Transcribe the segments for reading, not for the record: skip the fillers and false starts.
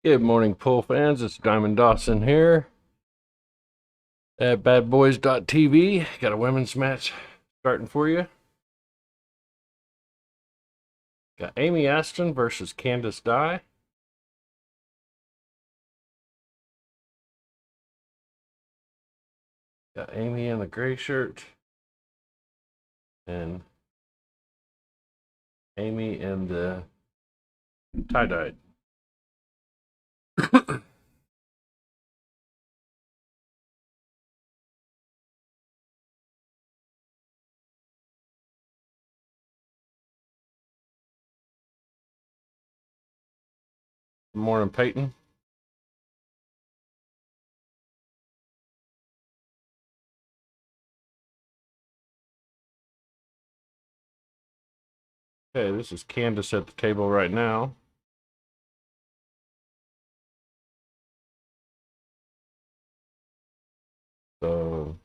Good morning, pool fans. It's Diamond Dawson here at badboys.tv. Got a women's match starting for you. Got Amy ASTON versus Candace Dye. Got Amy in the gray shirt and Amy in the tie-dyed. Good morning, Peyton. Okay, this is Candace at the table right now. So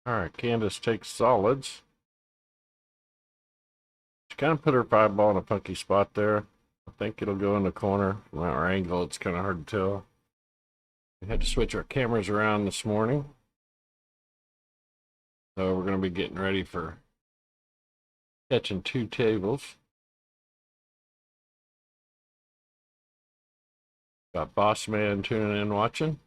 all right, Candace takes solids. She kind of put her 5-ball in a funky spot there. I think it'll go in the corner. From our angle, it's kind of hard to tell. We had to switch our cameras around this morning. So we're going to be getting ready for catching 2 tables. Got Boss Man tuning in watching.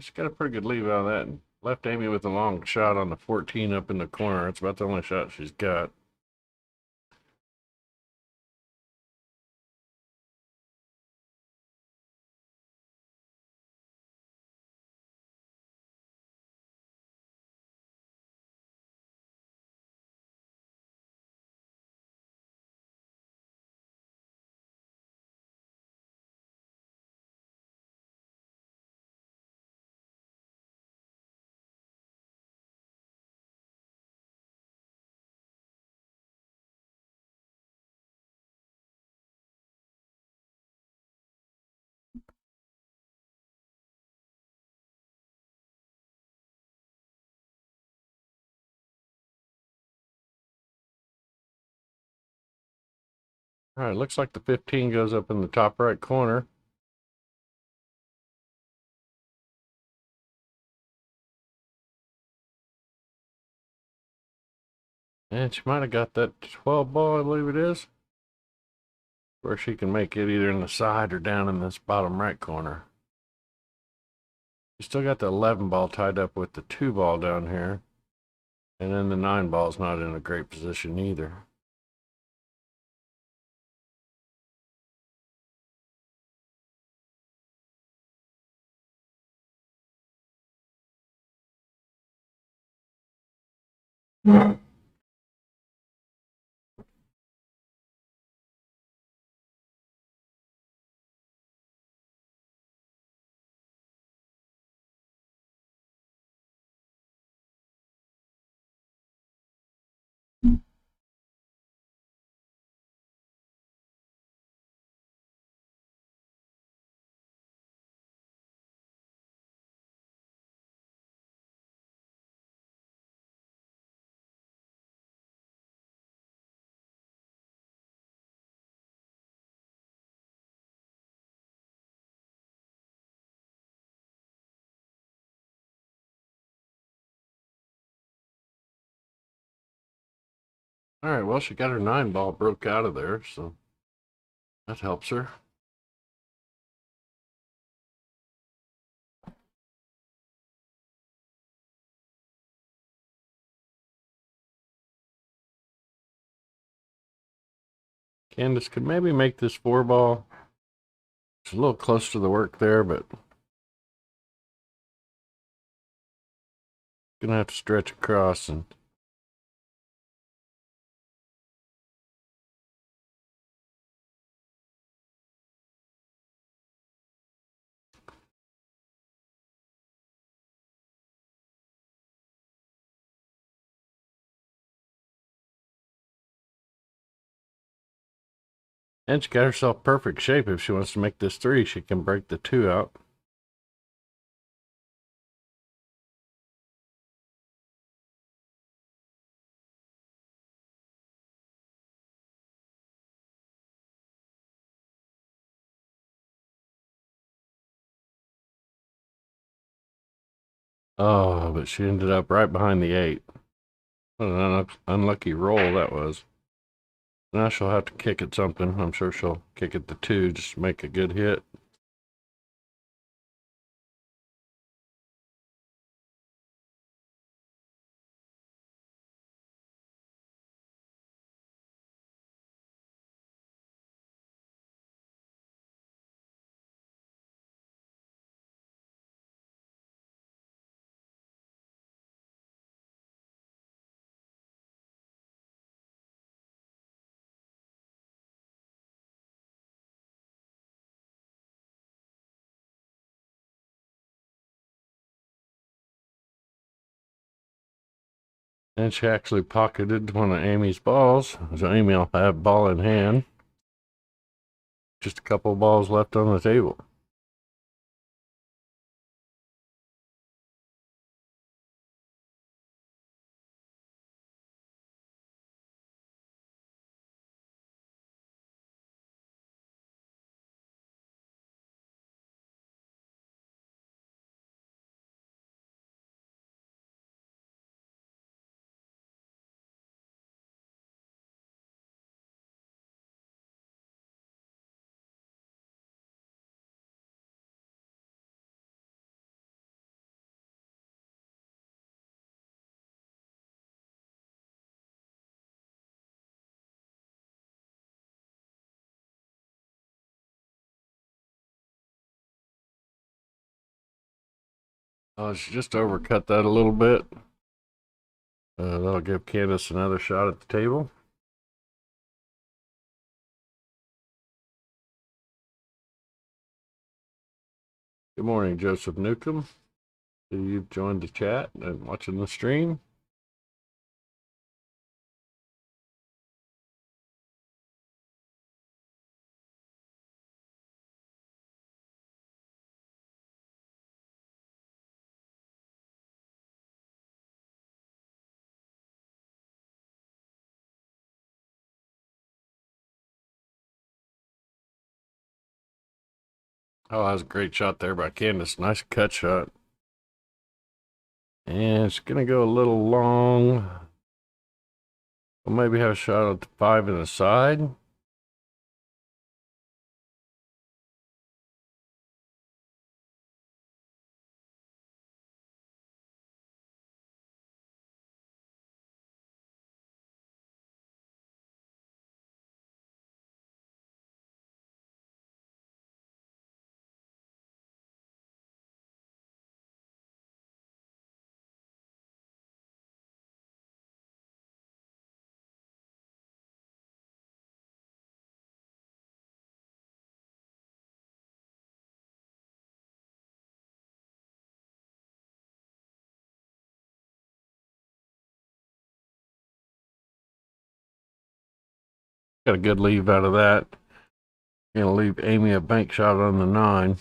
She got a pretty good lead out of that and left Amy with a long shot on the 14 up in the corner. It's about the only shot she's got. All right, looks like the 15 goes up in the top right corner. And she might have got that 12 ball, I believe it is, where she can make it either in the side or down in this bottom right corner. You still got the 11 ball tied up with the 2 ball down here. And then the 9 ball's not in a great position either. All right, well, she got her 9 ball broke out of there, so that helps her. Candace could maybe make this 4 ball. It's a little close to the work there, but gonna have to stretch across and she got herself perfect shape. If she wants to make this 3, she can break the 2 out. Oh, but she ended up right behind the 8. What an unlucky roll that was. Now she'll have to kick at something. I'm sure she'll kick at the 2 just to make a good hit. And she actually pocketed one of Amy's balls. So Amy will have ball in hand. Just a couple balls left on the table. She just overcut that a little bit. That'll give Candace another shot at the table. Good morning, Joseph Newcomb. You've joined the chat and watching the stream. Oh, that was a great shot there by Candace. Nice cut shot. And it's going to go a little long. We'll maybe have a shot at the 5 in the side. Got a good leave out of that. Gonna leave Amy a bank shot on the 9.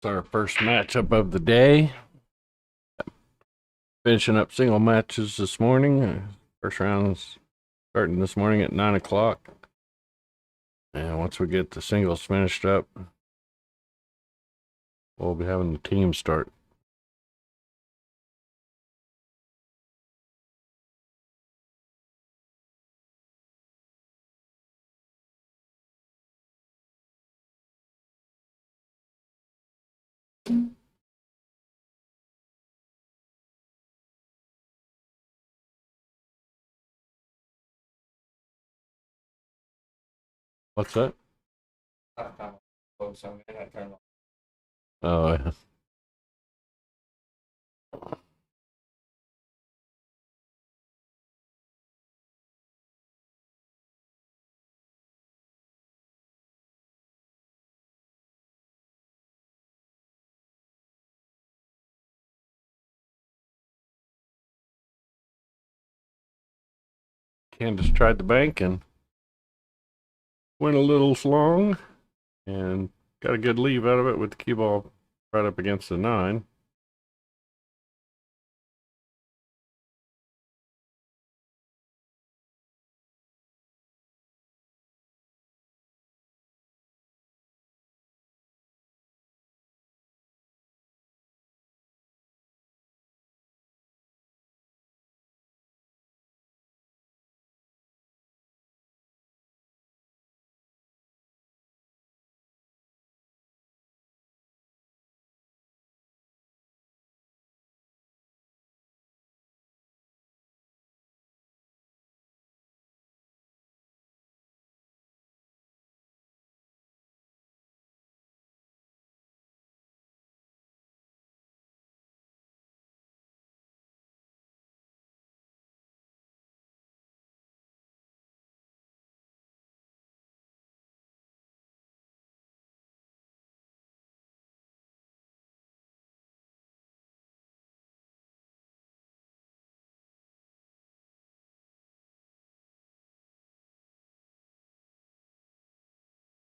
It's our first matchup of the day. Finishing up single matches this morning. First round's starting this morning at 9 o'clock. And once we get the singles finished up, we'll be having the team start. What's that? Oh, yeah. Candace tried the bank and went a little long and got a good leave out of it with the cue ball right up against the 9.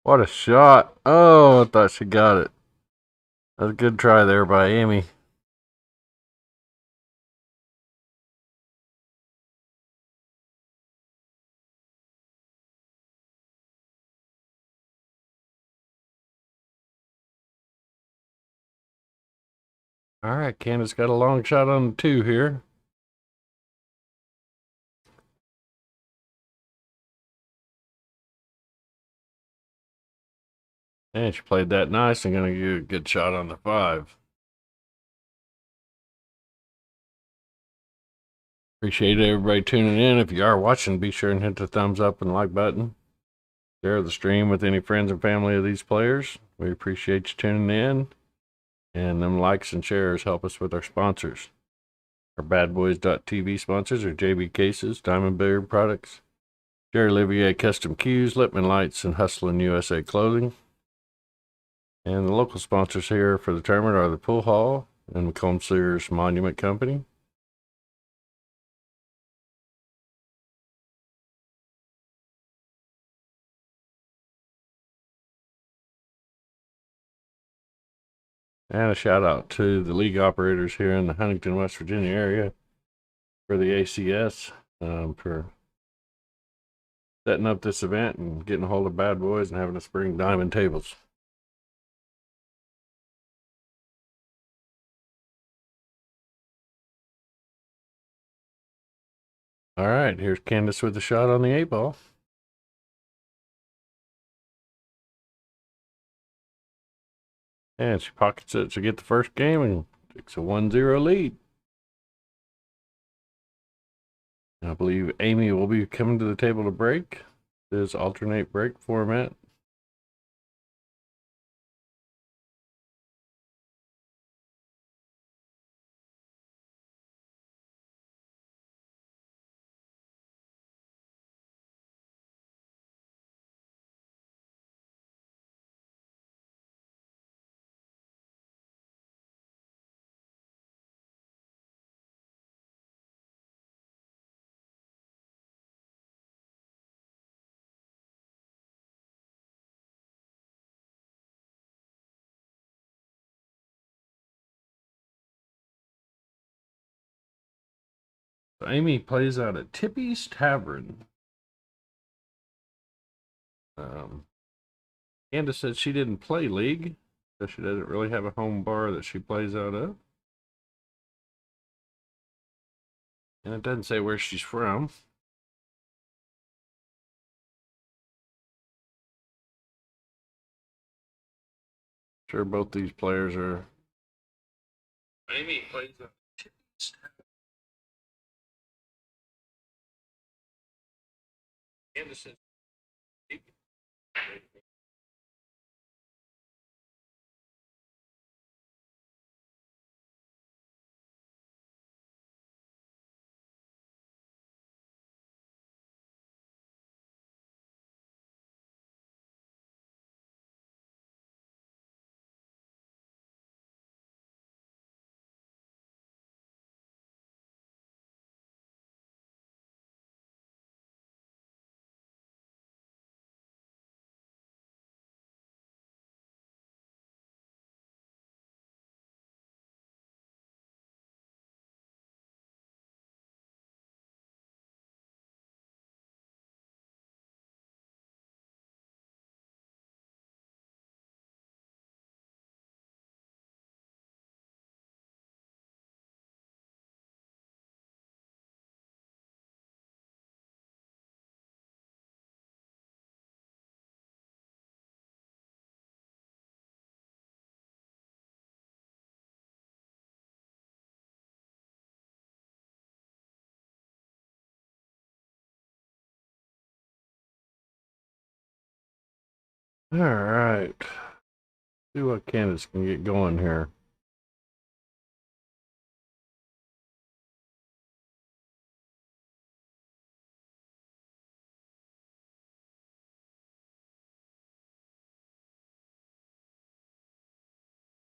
What a shot. Oh, I thought she got it. That was a good try there by Amy. All right, Candace got a long shot on the 2 here. And she played that nice and going to get a good shot on the 5. Appreciate everybody tuning in. If you are watching, be sure and hit the thumbs up and like button. Share the stream with any friends and family of these players. We appreciate you tuning in. And them likes and shares help us with our sponsors. Our BadBoys.tv sponsors are JB Cases, Diamond Beard Products, Jerry Olivier Custom Cues, Lippman Lights, and Hustlin' USA Clothing. And the local sponsors here for the tournament are the Pool Hall and Macomb Sears Monument Company. And a shout out to the league operators here in the Huntington, West Virginia area for the ACS for setting up this event and getting a hold of Bad Boys and having us bring diamond tables. All right, here's Candace with the shot on the 8 ball. And she pockets it to get the first game and takes a 1-0 lead. I believe Amy will be coming to the table to break. This alternate break format. Amy plays out at Tippy's Tavern. Candace said she didn't play League, so she doesn't really have a home bar that she plays out of. And it doesn't say where she's from. Sure, both these players are. Amy plays at Tippy's Tavern. Candace said. All right. See what Candace can get going here.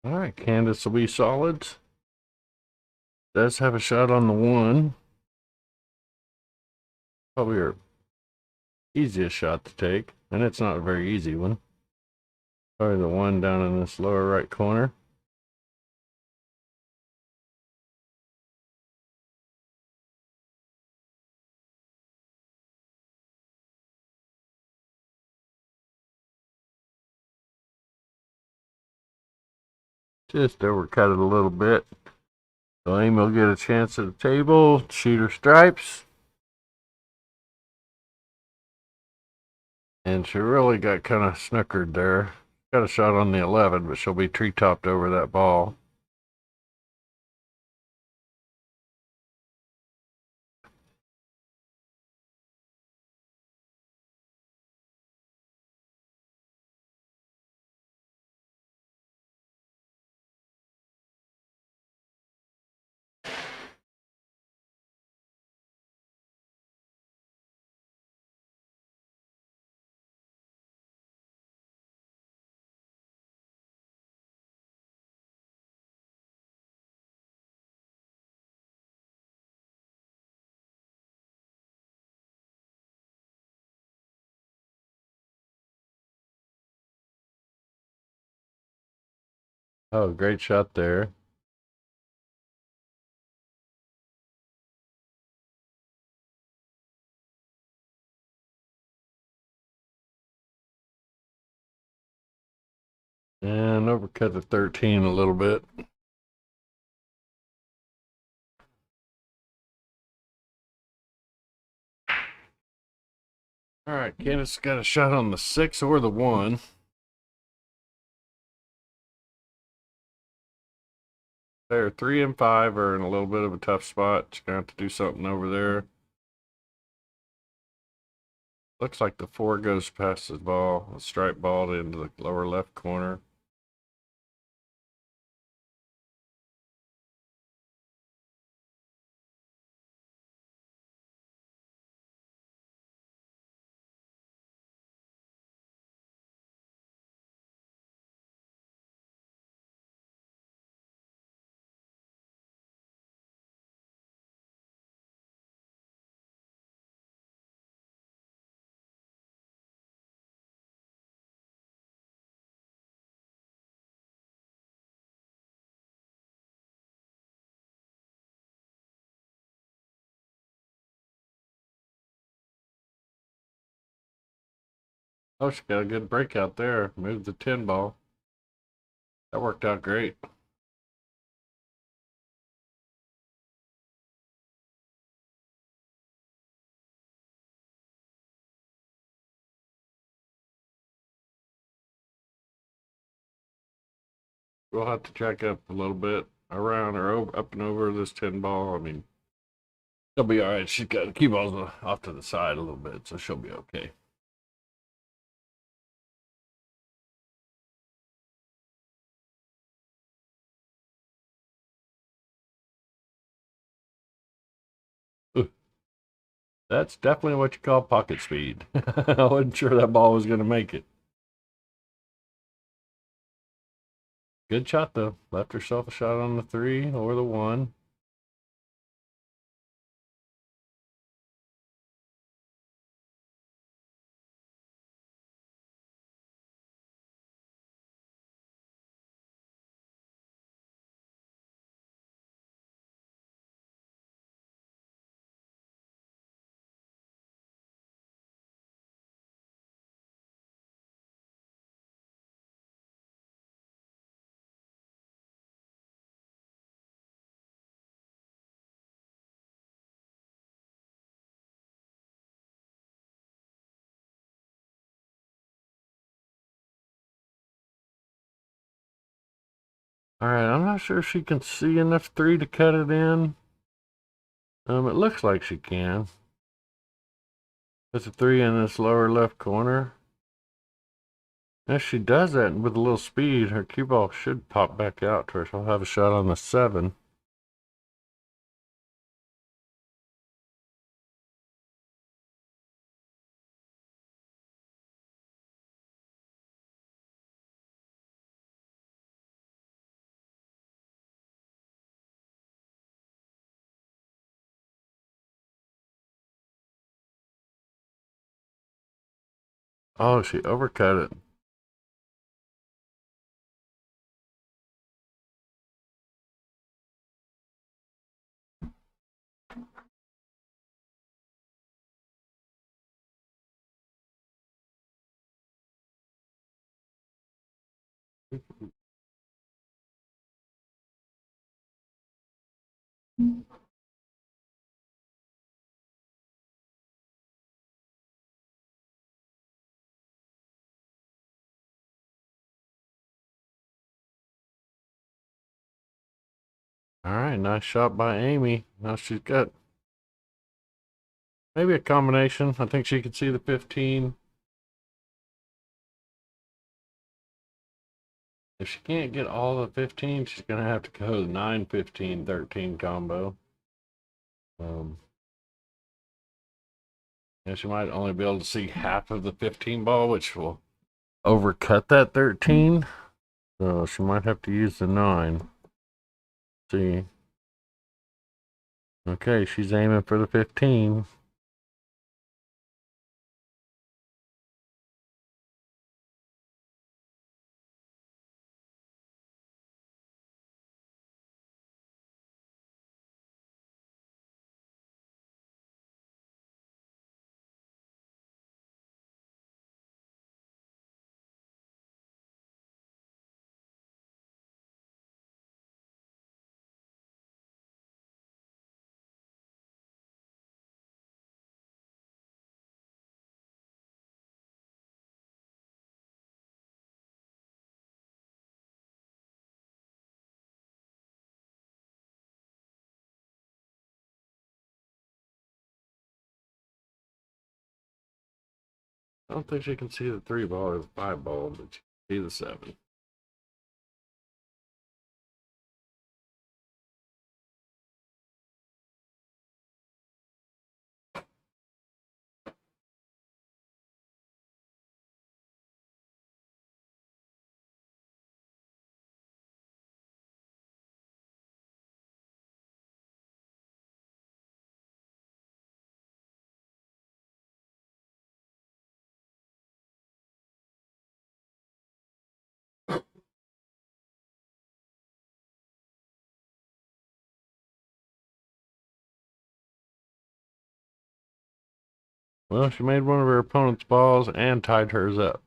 All right, Candace will be solids. Does have a shot on the one. Probably her easiest shot to take, and it's not a very easy one. Probably the one down in this lower right corner. Just overcut it a little bit. So Amy will get a chance at the table, shoot her stripes. And she really got kind of snookered there. Got a shot on the 11, but she'll be tree-topped over that ball. Oh, great shot there. And overcut the 13 a little bit. All right, Candace got a shot on the 6 or the 1. There, 3 and 5 are in a little bit of a tough spot. She's going to have to do something over there. Looks like the 4 goes past the ball, the stripe ball into the lower left corner. Oh, she got a good breakout there. Moved the 10 ball. That worked out great. We'll have to jack up a little bit around or over, up and over this 10 ball. I mean, she'll be all right. She's got the cue balls off to the side a little bit, so she'll be okay. Ooh, that's definitely what you call pocket speed. I wasn't sure that ball was going to make it. Good shot, though. Left herself a shot on the 3 or the 1. All right, I'm not sure if she can see enough 3 to cut it in. It looks like she can. Put the 3 in this lower left corner. If she does that with a little speed, her cue ball should pop back out to her. She'll have a shot on the 7. Oh, she overcut it. All right, nice shot by Amy. Now she's got maybe a combination. I think she can see the 15. If she can't get all the 15, she's going to have to go 9, 15, 13 combo. Um, and she might only be able to see half of the 15 ball, which will overcut that 13. So she might have to use the 9. See. Okay, she's aiming for the 15. I don't think she can see the 3 ball or the 5 ball, but she can see the 7. Well, she made one of her opponent's balls and tied hers up.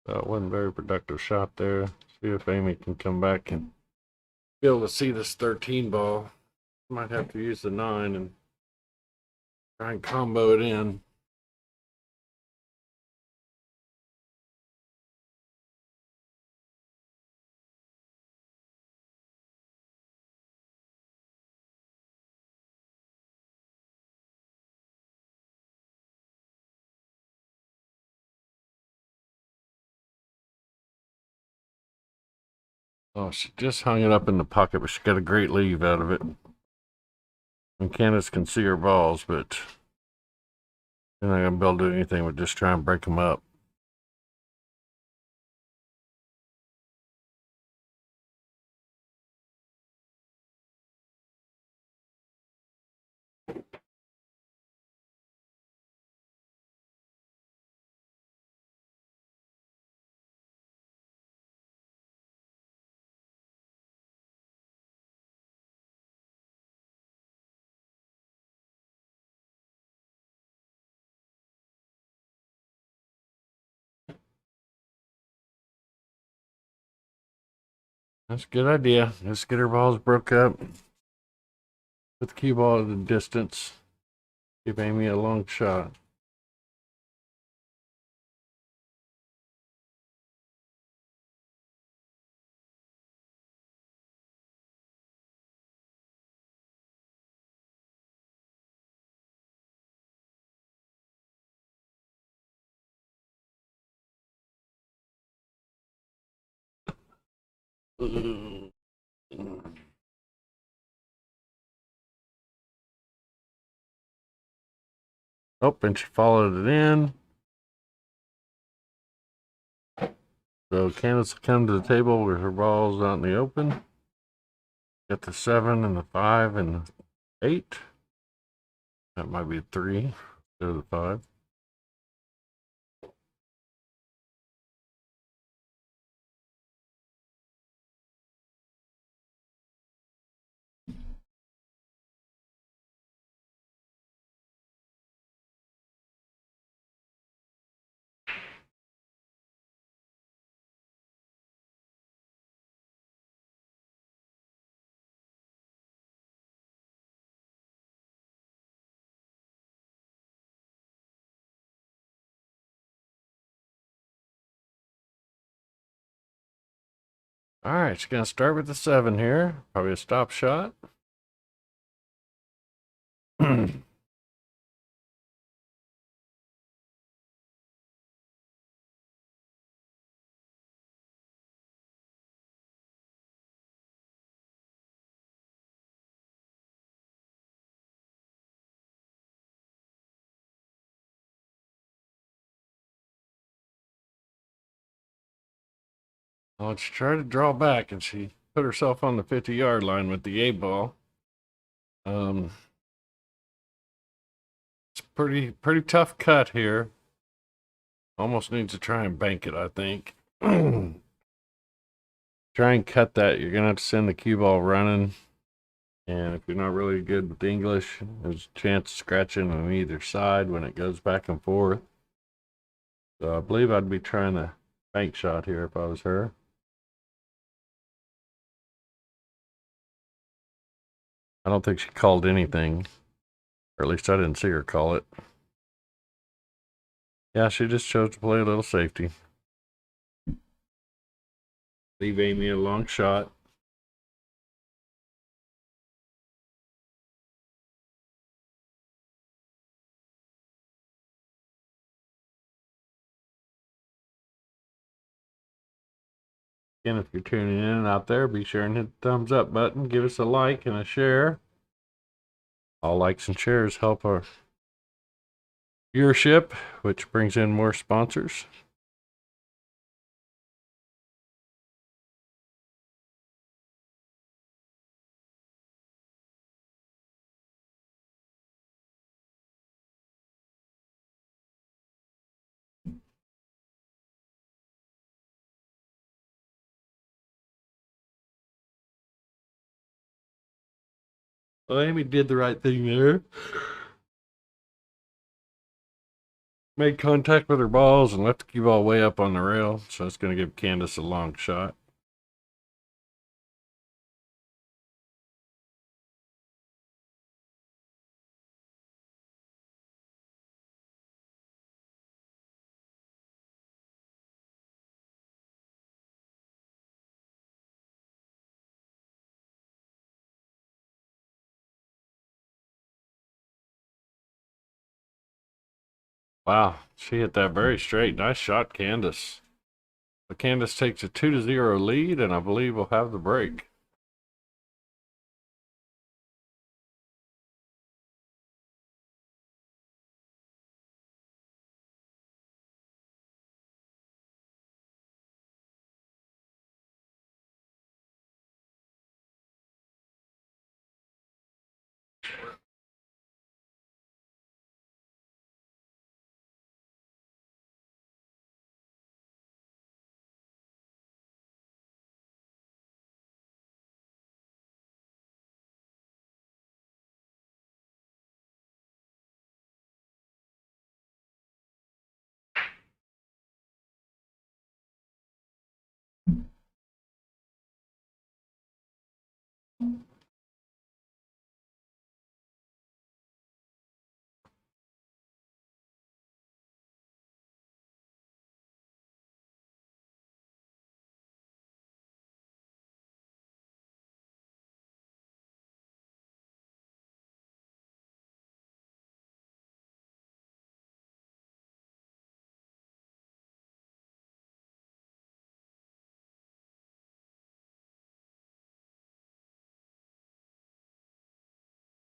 So it wasn't a very productive shot there. See if Amy can come back and be able to see this 13 ball. Might have to use the 9 and try and combo it in. Oh, she just hung it up in the pocket, but she got a great leave out of it. And Candace can see her balls, but they're not going to be able to do anything with just try and break them up. That's a good idea. Just get her balls broke up. Put the cue ball at a distance. Give Amy a long shot. Oh, and she followed it in. So Candace will come to the table with her balls out in the open. Got the 7 and the 5 and the 8. That might be a 3 instead of the 5. All right, she's going to start with the 7 here. Probably a stop shot. Well, she tried to draw back and she put herself on the 50-yard line with the A ball. It's pretty tough cut here. Almost needs to try and bank it, I think. Try and cut that. You're gonna have to send the cue ball running. And if you're not really good with English, there's a chance of scratching on either side when it goes back and forth. So I believe I'd be trying a bank shot here if I was her. I don't think she called anything, or at least I didn't see her call it. Yeah, she just chose to play a little safety. Leave Amy a long shot. Again, if you're tuning in and out there, be sure and hit the thumbs up button. Give us a like and a share. All likes and shares help our viewership, which brings in more sponsors. Well, Amy did the right thing there. Made contact with her balls and left the cue ball way up on the rail, so it's going to give Candace a long shot. Wow, she hit that very straight. Nice shot, Candace. But Candace takes a 2-0 lead, and I believe we'll have the break.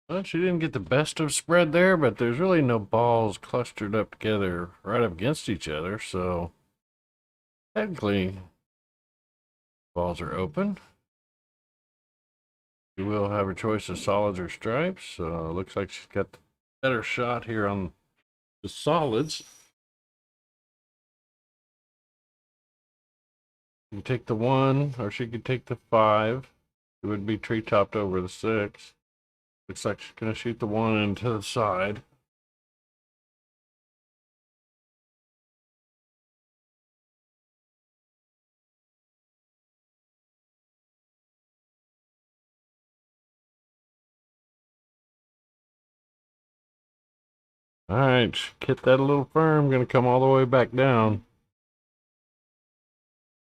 Well, she didn't get the best of spread there, but there's really no balls clustered up together right up against each other, so technically balls are open. She will have her choice of solids or stripes, so looks like she's got the better shot here on the solids. You can take the 1, or she could take the 5. It would be tree topped over the 6. Looks like she's going to shoot the 1 into the side. All right, hit that a little firm. Going to come all the way back down.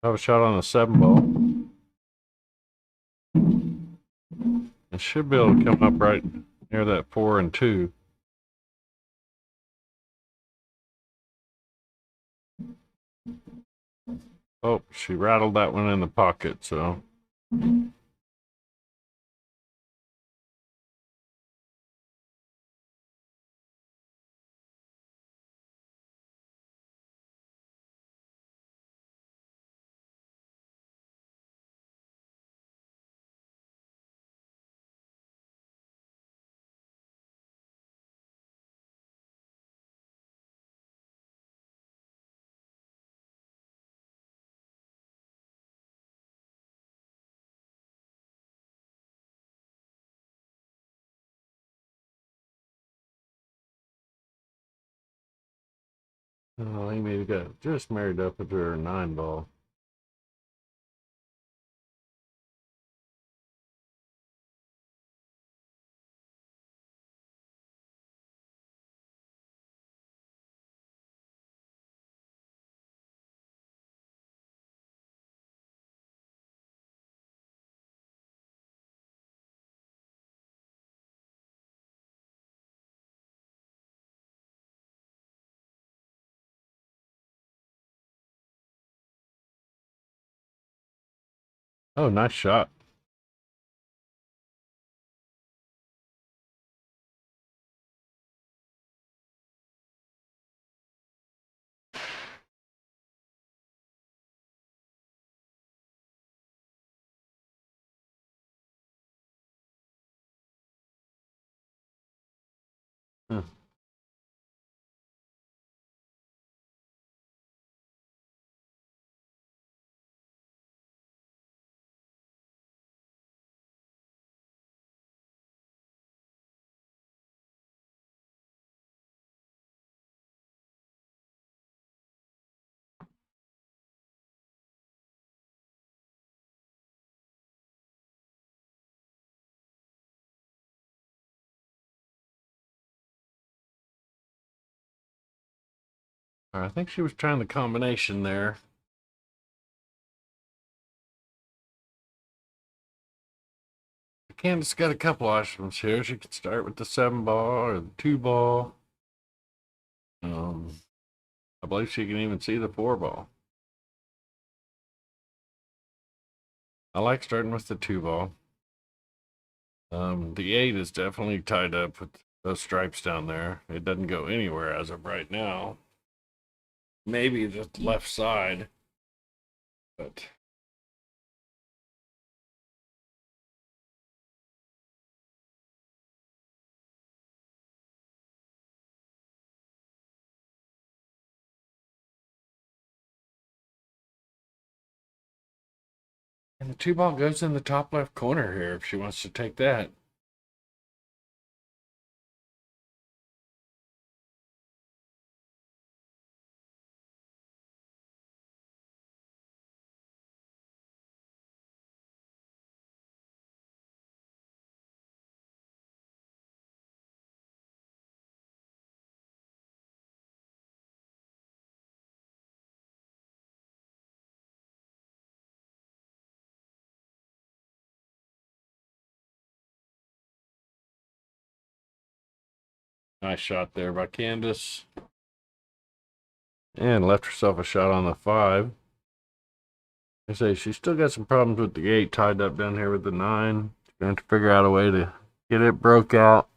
Have a shot on the 7 ball. It should be able to come up right near that 4 and 2. Oh, she rattled that one in the pocket, so. Oh, Amy got just married up with her 9 ball. Oh, nice shot. Huh. I think she was trying the combination there. Candace got a couple options here. She could start with the 7-ball or the 2-ball. I believe she can even see the 4-ball. I like starting with the 2-ball. The 8 is definitely tied up with those stripes down there. It doesn't go anywhere as of right now. Maybe just the left side, but and the 2-ball goes in the top left corner here if she wants to take that. Nice shot there by Candace. And left herself a shot on the 5. I say she's still got some problems with the 8 tied up down here with the 9. She's going to have to figure out a way to get it broke out.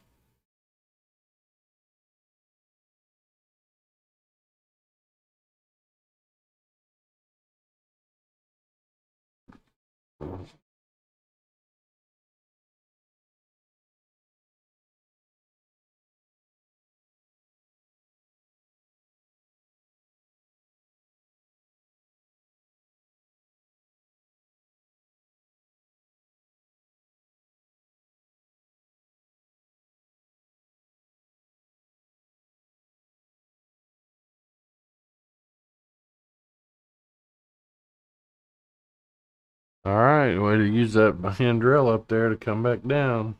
All right, way to use that hand drill up there to come back down.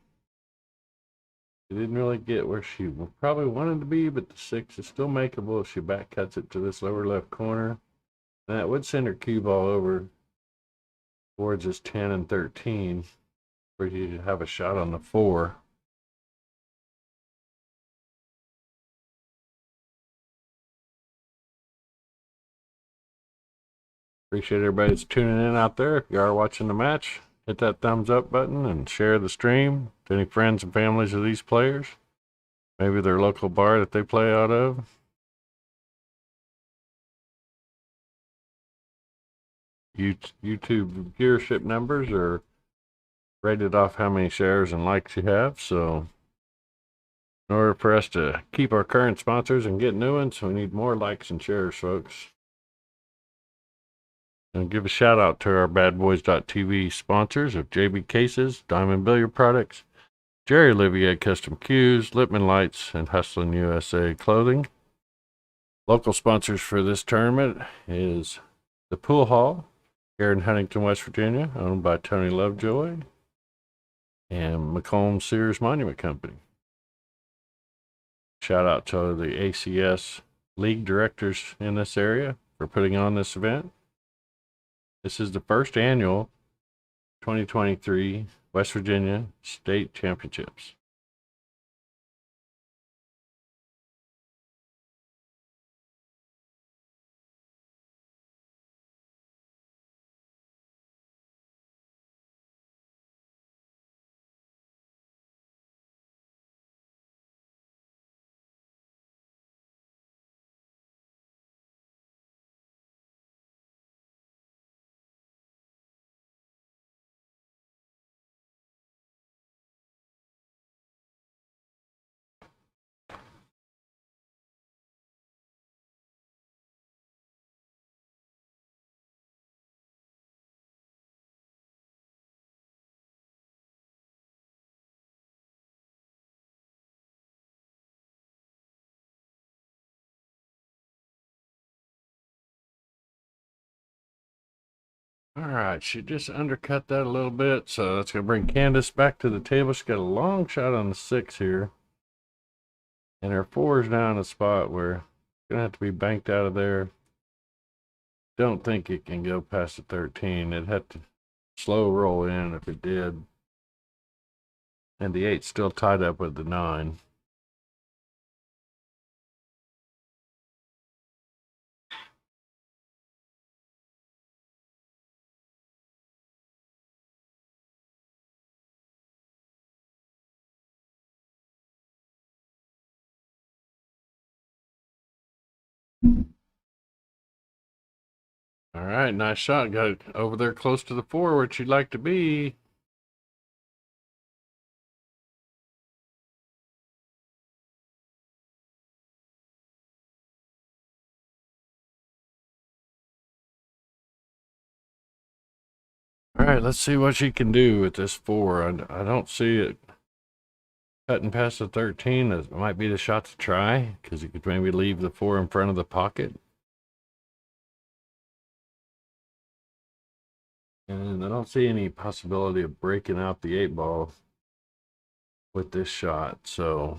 She didn't really get where she probably wanted to be, but the 6 is still makeable if she back cuts it to this lower left corner. And that would send her cue ball over towards this 10 and 13 for you to have a shot on the 4. Appreciate everybody that's tuning in out there. If you are watching the match, hit that thumbs up button and share the stream to any friends and families of these players. Maybe their local bar that they play out of. YouTube viewership numbers are rated off how many shares and likes you have. So in order for us to keep our current sponsors and get new ones, we need more likes and shares, folks. And give a shout out to our badboys.tv sponsors of JB Cases, Diamond Billiard Products, Jerry Olivier Custom Cues, Lippman Lights, and Hustlin' USA Clothing. Local sponsors for this tournament is the Pool Hall here in Huntington, West Virginia, owned by Tony Lovejoy, and McComb Sears Monument Company. Shout out to the ACS league directors in this area for putting on this event. This is the first annual 2023 West Virginia State Championships. All right, she just undercut that a little bit, so that's going to bring Candace back to the table. She's got a long shot on the 6 here. And her 4 is now in a spot where Gonna have to be banked out of there. Don't think it can go past the 13. It'd have to slow roll in if it did. And the 8's still tied up with the 9. All right, nice shot. Got it over there close to the 4 where she'd like to be. All right, let's see what she can do with this 4. I don't see it cutting past the 13. It might be the shot to try because you could maybe leave the 4 in front of the pocket. And I don't see any possibility of breaking out the 8 ball with this shot. So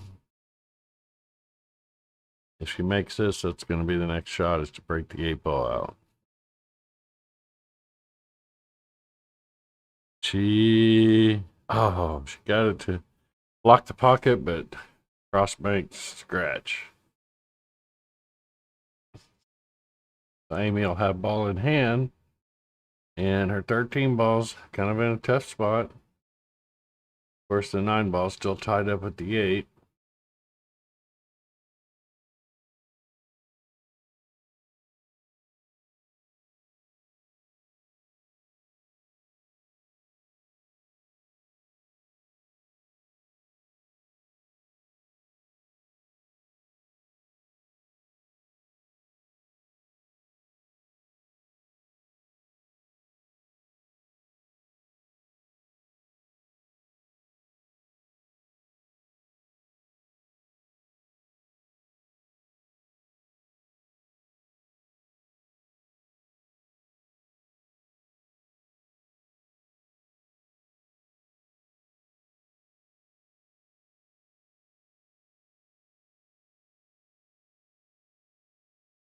if she makes this, that's going to be the next shot, is to break the 8 ball out. She got it to block the pocket, but cross bank scratch. So Amy will have ball in hand, and her 13 ball's kind of in a tough spot. Of course, the 9 ball's still tied up with the 8.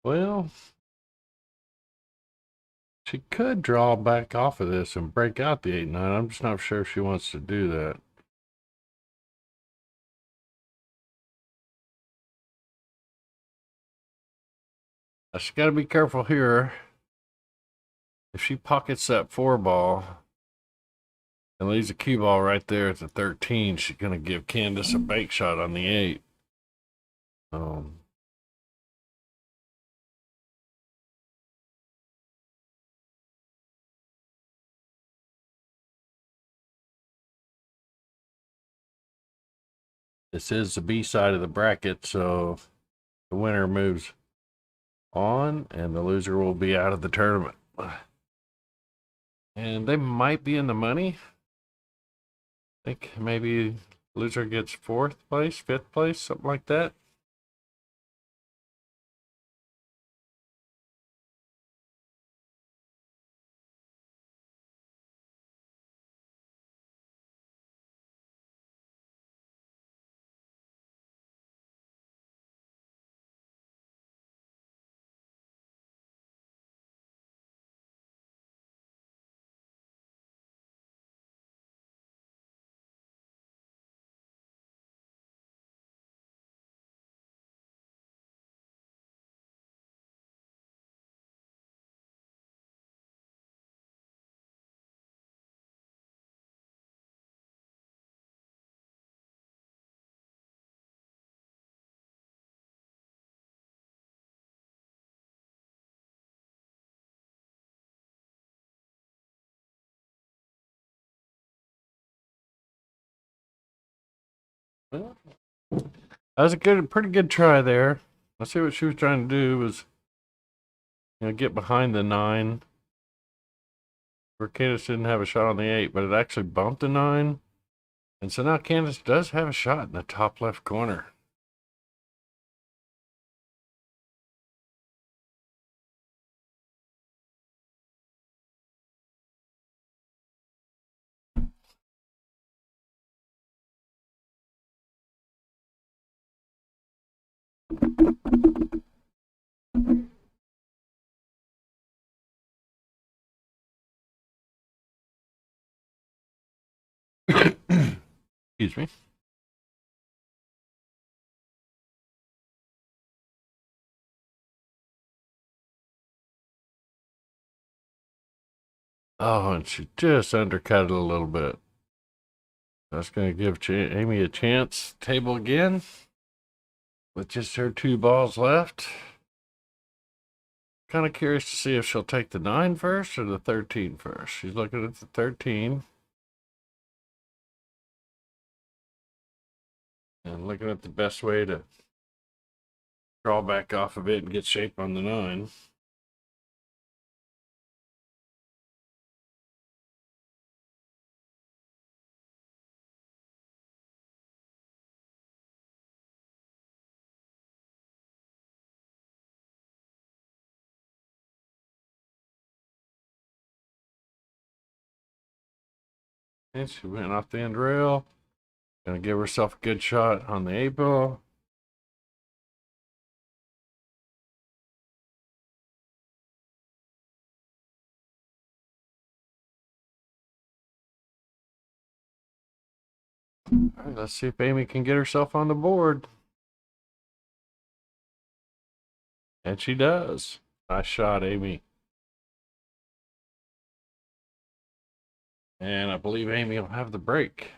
Well, she could draw back off of this and break out the 8-9. I'm just not sure if she wants to do that. She's got to be careful here. If she pockets that 4 ball and leaves a cue ball right there at the 13, she's going to give Candace a bake shot on the 8. This is the B side of the bracket, so the winner moves on and the loser will be out of the tournament. And they might be in the money. I think maybe loser gets 4th place, 5th place, something like that. Well, that was a pretty good try there. Let's see what she was trying to do was, get behind the 9. Where Candace didn't have a shot on the 8, but it actually bumped the 9. And so now Candace does have a shot in the top left corner. Excuse me. Oh, and she just undercut it a little bit. That's going to give Amy a chance. Table again with just her 2 balls left. Kind of curious to see if she'll take the 9 first or the 13 first. She's looking at the 13 and looking at the best way to draw back off of it and get shape on the 9. And she went off the end rail. Gonna give herself a good shot on the 8-ball. All right, let's see if Amy can get herself on the board. And she does. Nice shot, Amy. And I believe Amy will have the break.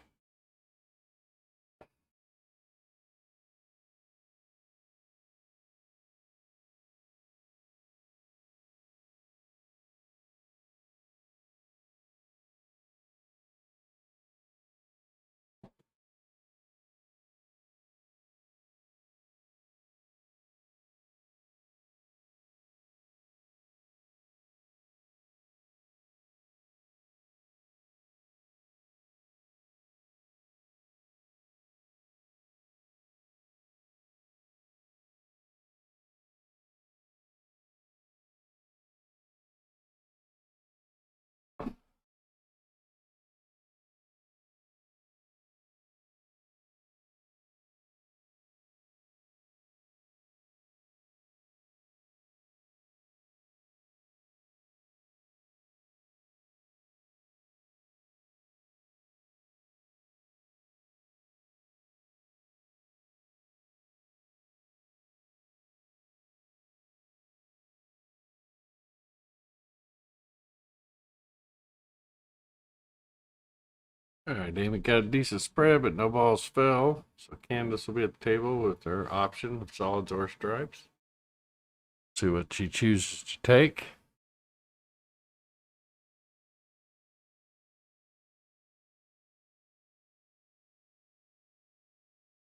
All right, Amy got a decent spread, but no balls fell. So Candace will be at the table with her option of solids or stripes. See what she chooses to take.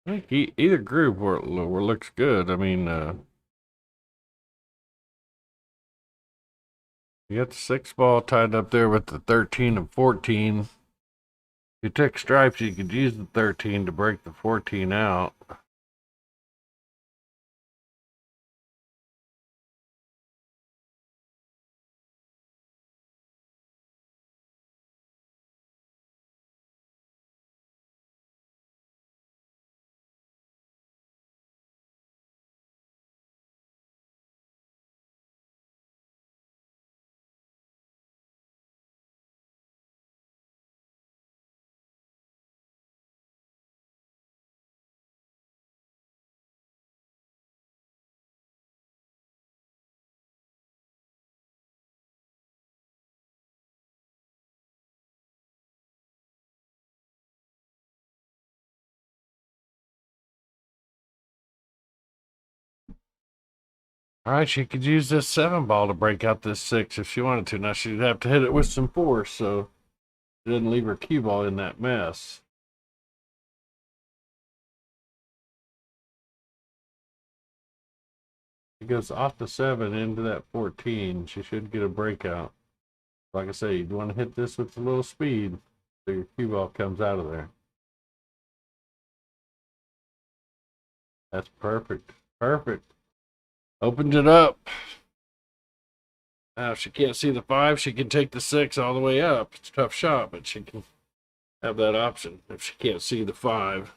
I think either group where looks good. I mean, you got the 6-ball tied up there with the 13 and 14. If you took stripes, you could use the 13 to break the 14 out. All right, she could use this 7-ball to break out this 6 if she wanted to. Now she'd have to hit it with some force, so it didn't leave her cue ball in that mess. She goes off the 7 into that 14. She should get a breakout. Like I say, you'd want to hit this with a little speed so your cue ball comes out of there. That's perfect. Perfect. Opened it up. Now, if she can't see the 5, she can take the 6 all the way up. It's a tough shot, but she can have that option if she can't see the 5.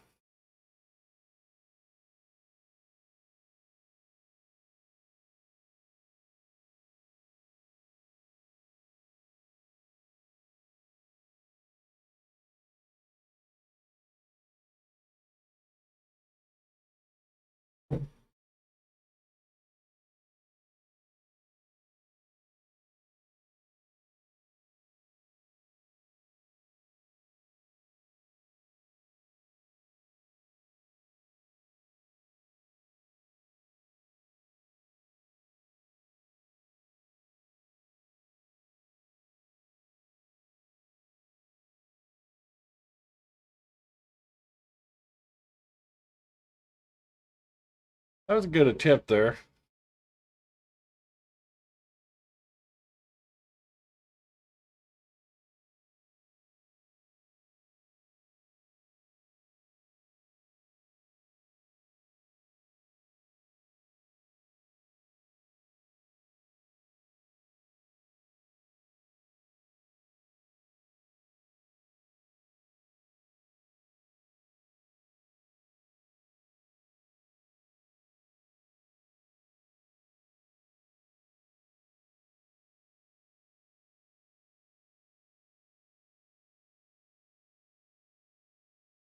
That was a good attempt there.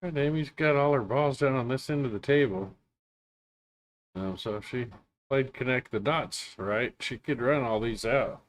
Right, Amy's got all her balls down on this end of the table. So if she played connect the dots right, she could run all these out.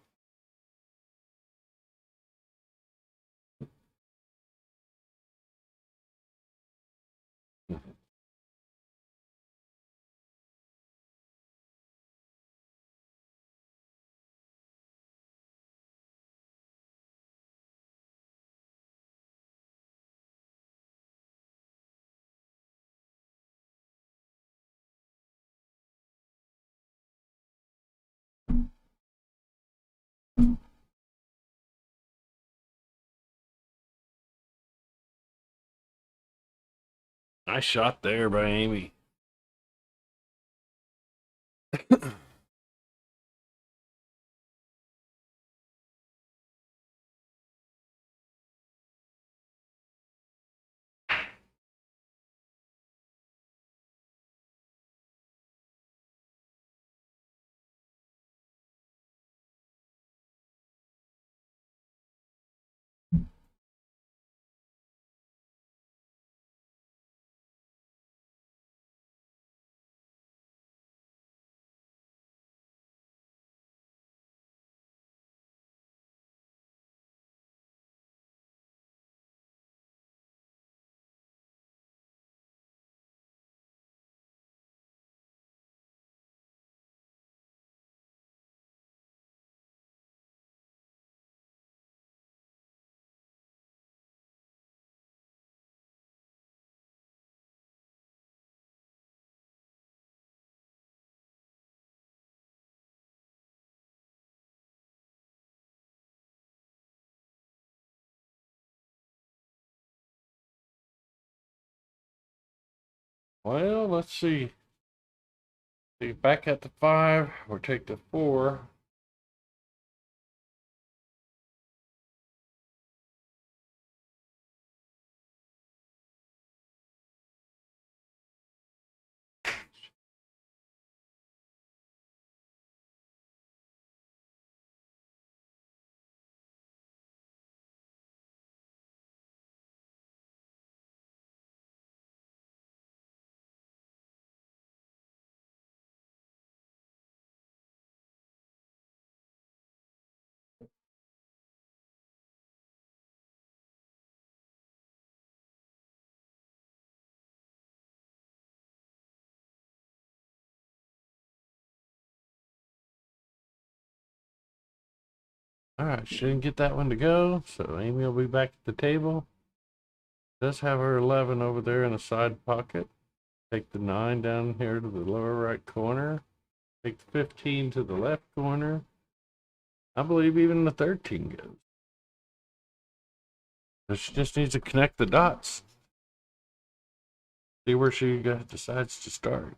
Nice shot there by Amy. Well, let's see. Back at the 5 or take the 4. All right, she didn't get that one to go, so Amy will be back at the table. Does have her 11 over there in the side pocket. Take the 9 down here to the lower right corner. Take the 15 to the left corner. I believe even the 13 goes. So she just needs to connect the dots. See where she decides to start.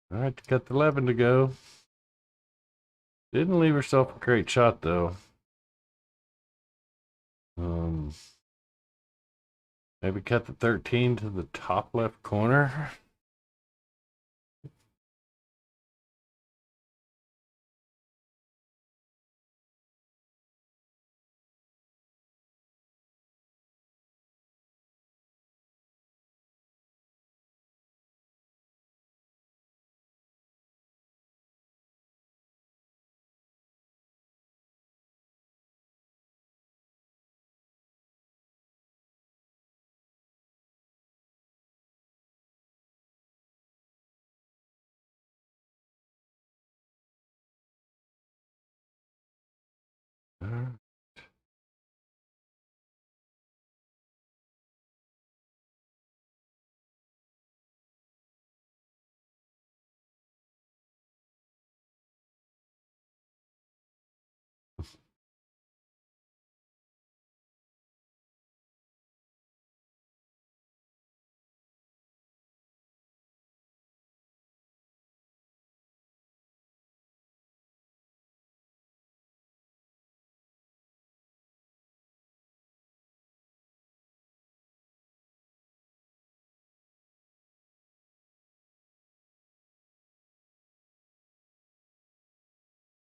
All right, got the 11 to go. Didn't leave herself a great shot though. Maybe cut the 13 to the top left corner.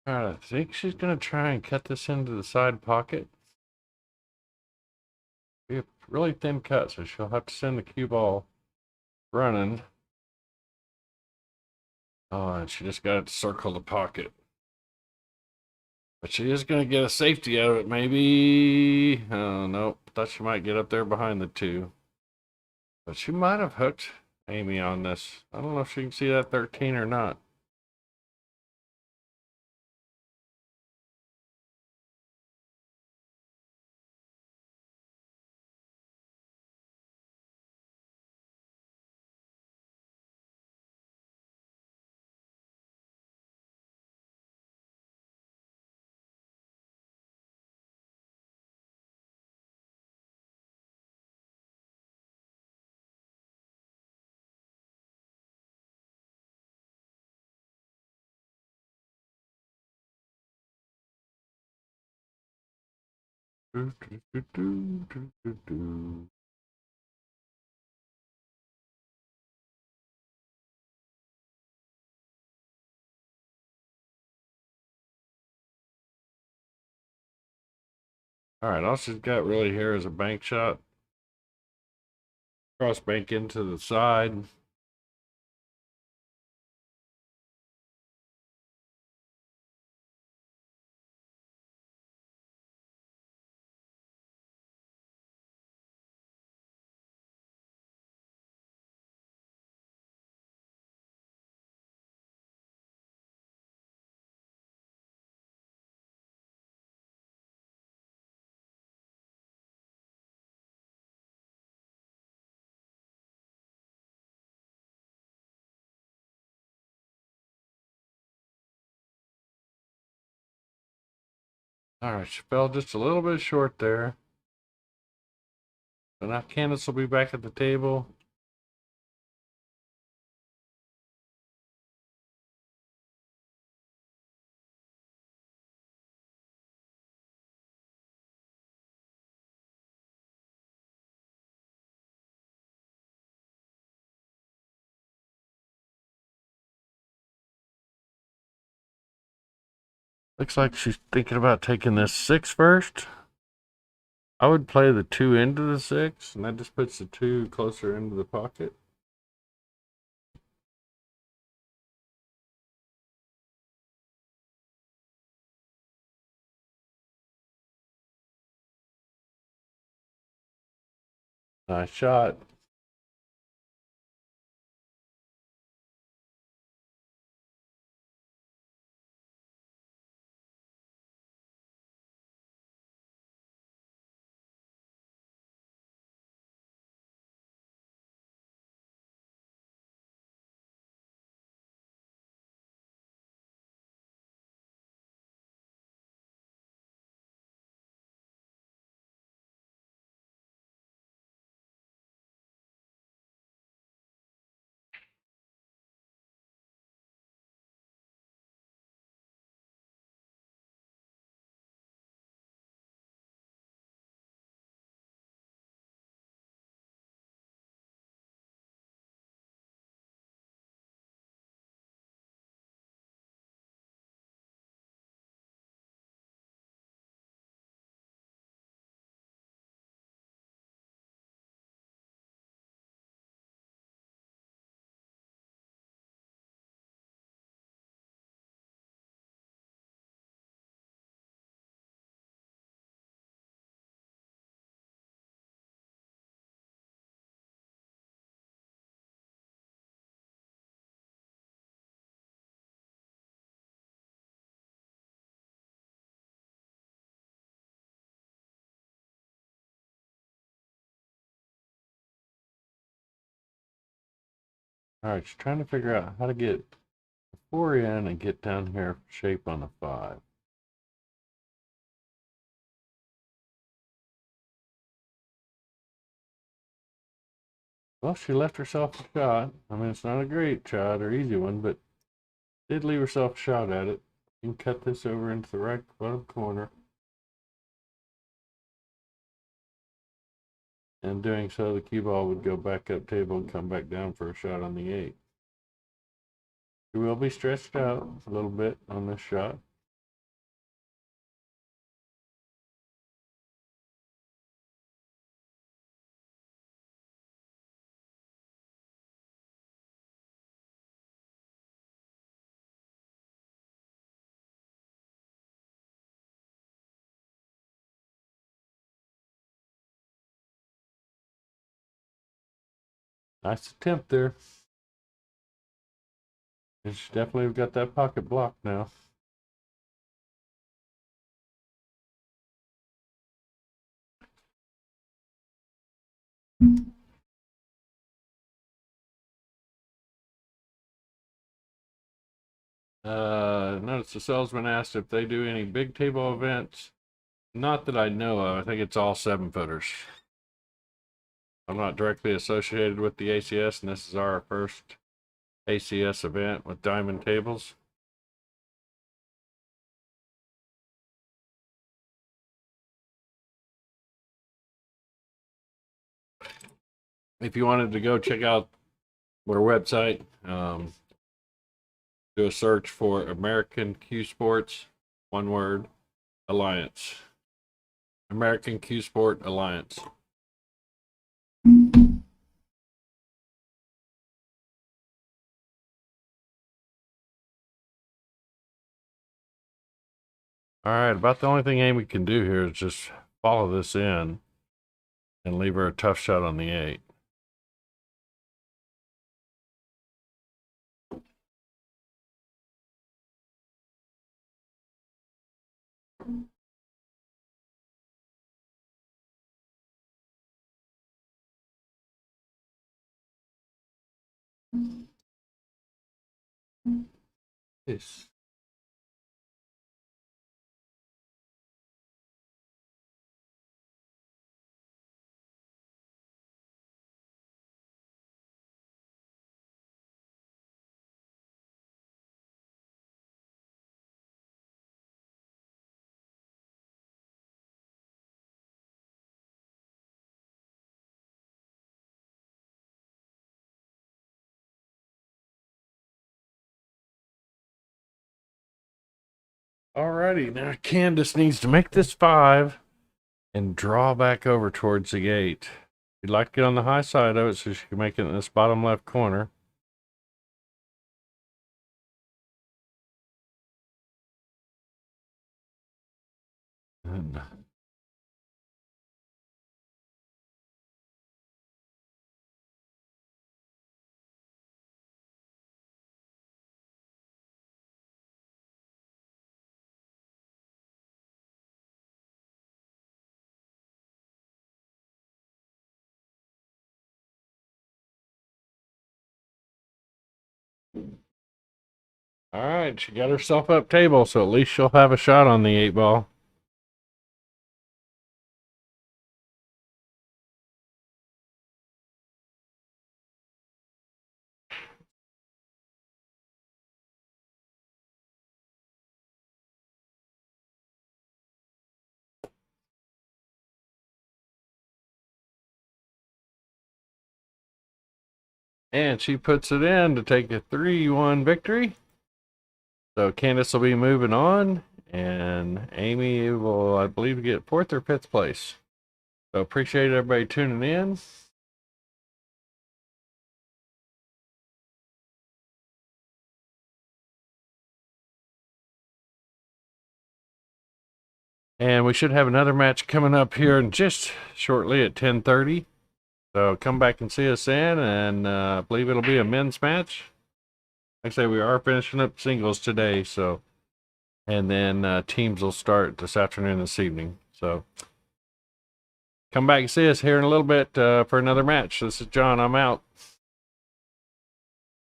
Alright, I think she's gonna try and cut this into the side pocket. Be a really thin cut, so she'll have to send the cue ball running. Oh, and she just got to circle the pocket. But she is going to get a safety out of it, maybe. Oh, nope. Thought she might get up there behind the two. But she might have hooked Amy on this. I don't know if she can see that 13 or not. Do, do, do, do, do, do, do. All right, all she's got really here is a bank shot. Cross bank into the side. All right, she fell just a little bit short there. So now Candace will be back at the table. Looks like she's thinking about taking this 6 first. I would play the 2 into the 6, and that just puts the 2 closer into the pocket. Nice shot. Alright, she's trying to figure out how to get the 4 in and get down here shape on the 5. Well, she left herself a shot. I mean, it's not a great shot or easy one, but did leave herself a shot at it. You can cut this over into the right bottom corner. And doing so, the cue ball would go back up table and come back down for a shot on the 8. She will be stretched out a little bit on this shot. Nice attempt there. And she definitely got that pocket blocked now. Notice the salesman asked if they do any big table events. Not that I know of. I think it's all 7-footers. I'm not directly associated with the ACS, and this is our first ACS event with diamond tables. If you wanted to go check out their website, do a search for American Q Sports, one word, Alliance. American Q Sport Alliance. All right, about the only thing Amy can do here is just follow this in and leave her a tough shot on the 8. Yes. Alrighty, now Candace needs to make this 5 and draw back over towards the 8. She'd like to get on the high side of it so she can make it in this bottom left corner. And all right, she got herself up table, so at least she'll have a shot on the 8 ball. And she puts it in to take a 3-1 victory. So Candace will be moving on, and Amy will, I believe, get 4th or 5th place. So appreciate everybody tuning in. And we should have another match coming up here in just shortly at 10:30. So come back and see us then, and I believe it'll be a men's match. Like I say, we are finishing up singles today, so, and then teams will start this afternoon, this evening. So come back and see us here in a little bit for another match. This is John. I'm out.